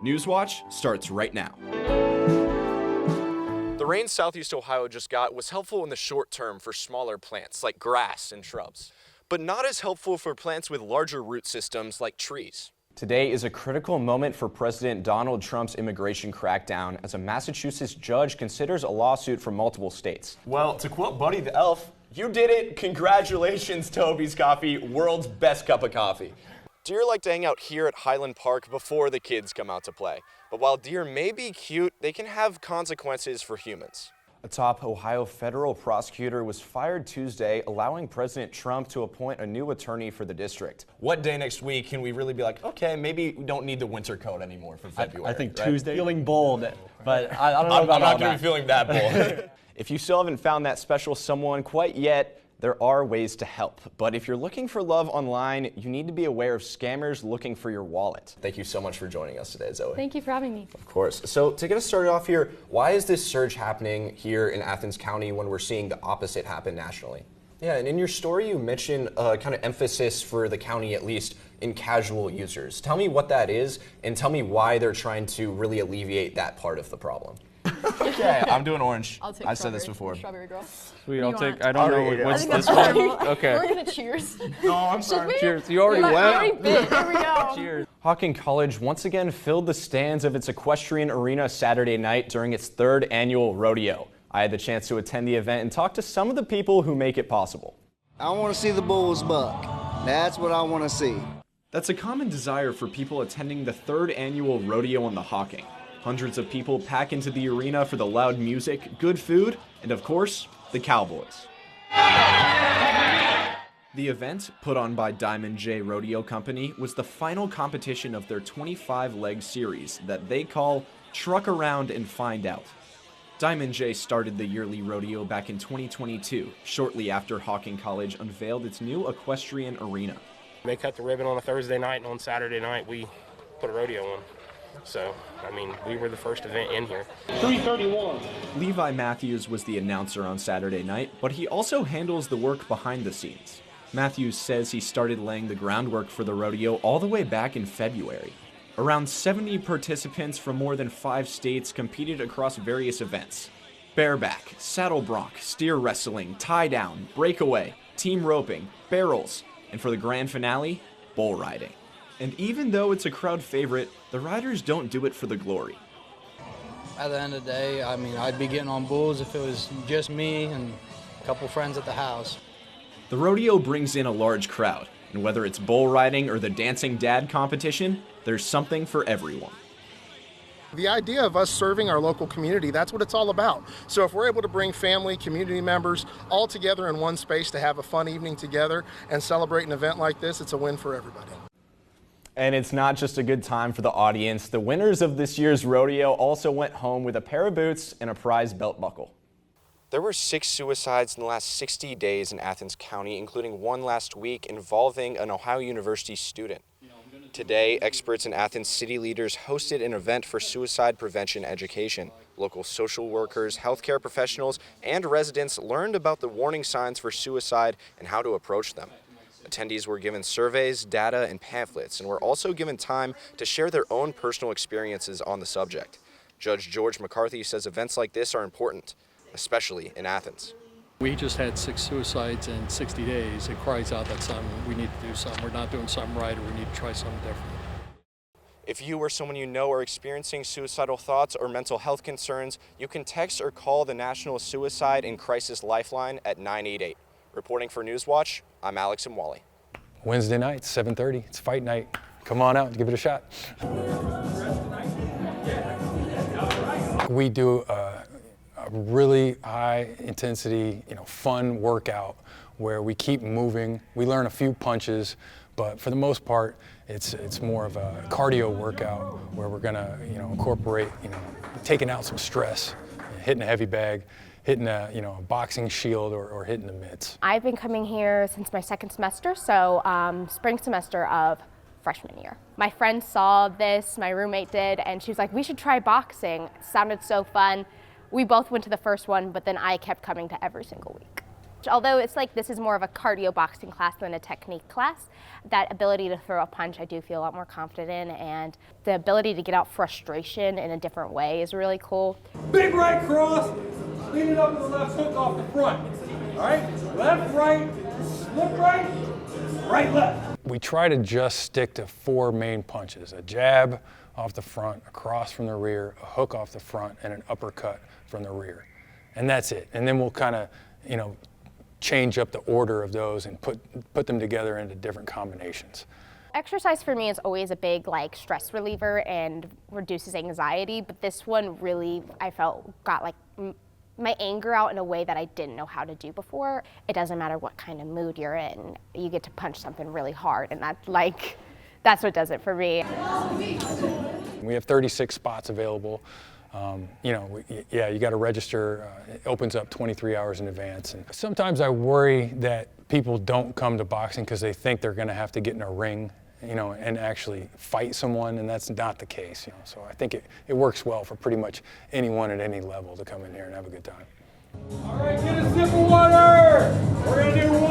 Newswatch starts right now. The rain Southeast Ohio just got was helpful in the short term for smaller plants like grass and shrubs, but not as helpful for plants with larger root systems like trees. Today is a critical moment for President Donald Trump's immigration crackdown as a Massachusetts judge considers a lawsuit from multiple states. Well, to quote Buddy the Elf, you did it. Congratulations, Toby's Coffee, world's best cup of coffee. Deer like to hang out here at Highland Park before the kids come out to play. But while deer may be cute, they can have consequences for humans. A top Ohio federal prosecutor was fired Tuesday, allowing President Trump to appoint a new attorney for the district. What day next week can we really be like, okay, maybe we don't need the winter coat anymore for February? I think right? Tuesday. Feeling bold, but I don't know about I'm not all going to that. be feeling that bold. If you still haven't found that special someone quite yet, there are ways to help. But if you're looking for love online, you need to be aware of scammers looking for your wallet. Thank you so much for joining us today, Zoe. Thank you for having me. Of course. So to get us started off here, why is this surge happening here in Athens County when we're seeing the opposite happen nationally? Yeah, and in your story you mentioned kind of emphasis for the county, at least, in casual users. Tell me what that is, and tell me why they're trying to really alleviate that part of the problem. Okay, I'm doing orange. I'll take I said this before. Strawberry girl. Sweet, I'll take- I don't know what's this one. one. Okay. We're gonna cheers. No, I'm sorry. we? Cheers. You already I went. already bit. Here we go. Cheers. Hocking College once again filled the stands of its equestrian arena Saturday night during its third annual rodeo. I had the chance to attend the event and talk to some of the people who make it possible. I want to see the bulls buck. That's what I want to see. That's a common desire for people attending the third annual rodeo on the Hocking. Hundreds of people pack into the arena for the loud music, good food, and of course, the cowboys. The event, put on by Diamond J Rodeo Company, was the final competition of their 25-leg series that they call Truck Around and Find Out. Diamond J started the yearly rodeo back in 2022, shortly after Hocking College unveiled its new equestrian arena. They cut the ribbon on a Thursday night, and on Saturday night we put a rodeo on. So, I mean, we were the first event in here. 331. Levi Matthews was the announcer on Saturday night, but he also handles the work behind the scenes. Matthews says he started laying the groundwork for the rodeo all the way back in February. Around 70 participants from more than 5 states competed across various events: bareback, saddle bronc, steer wrestling, tie down, breakaway, team roping, barrels, and for the grand finale, bull riding. And even though it's a crowd favorite, the riders don't do it for the glory. At the end of the day, I mean, I'd be getting on bulls if it was just me and a couple friends at the house. The rodeo brings in a large crowd, and whether it's bull riding or the dancing dad competition, there's something for everyone. The idea of us serving our local community, that's what it's all about. So if we're able to bring family, community members all together in one space to have a fun evening together and celebrate an event like this, it's a win for everybody. And it's not just a good time for the audience. The winners of this year's rodeo also went home with a pair of boots and a prize belt buckle. There were 6 suicides in the last 60 days in Athens County, including one last week involving an Ohio University student. Today, experts and Athens city leaders hosted an event for suicide prevention education. Local social workers, healthcare professionals, and residents learned about the warning signs for suicide and how to approach them. Attendees were given surveys, data, and pamphlets, and were also given time to share their own personal experiences on the subject. Judge George McCarthy says events like this are important, especially in Athens. We just had 6 suicides in 60 days. It cries out that we need to do something. We're not doing something right, or we need to try something different. If you or someone you know are experiencing suicidal thoughts or mental health concerns, you can text or call the National Suicide and Crisis Lifeline at 988. Reporting for Newswatch, I'm Alex Imwalle. Wednesday night, 7:30. It's fight night. Come on out and give it a shot. We do a really high intensity, fun workout where we keep moving. We learn a few punches, but for the most part, it's more of a cardio workout where we're gonna, incorporate, taking out some stress, hitting a heavy bag, hitting a boxing shield or hitting the mitts. I've been coming here since my second semester, so spring semester of freshman year. My friend saw this, my roommate did, and she was like, we should try boxing. It sounded so fun. We both went to the first one, but then I kept coming to every single week. Although it's like this is more of a cardio boxing class than a technique class, that ability to throw a punch I do feel a lot more confident in, and the ability to get out frustration in a different way is really cool. Big right cross, clean it up with the left hook off the front. All right, left, right, slip right, right, left. We try to just stick to 4 main punches: a jab off the front, a cross from the rear, a hook off the front, and an uppercut from the rear. And that's it. And then we'll kind of, change up the order of those and put them together into different combinations. Exercise for me is always a big stress reliever and reduces anxiety, but this one really, I felt, got my anger out in a way that I didn't know how to do before. It doesn't matter what kind of mood you're in, you get to punch something really hard, and that's what does it for me. We have 36 spots available. You got to register. It opens up 23 hours in advance. And sometimes I worry that people don't come to boxing because they think they're going to have to get in a ring, and actually fight someone, and that's not the case. So I think it works well for pretty much anyone at any level to come in here and have a good time. All right, get a sip of water. We're going to do one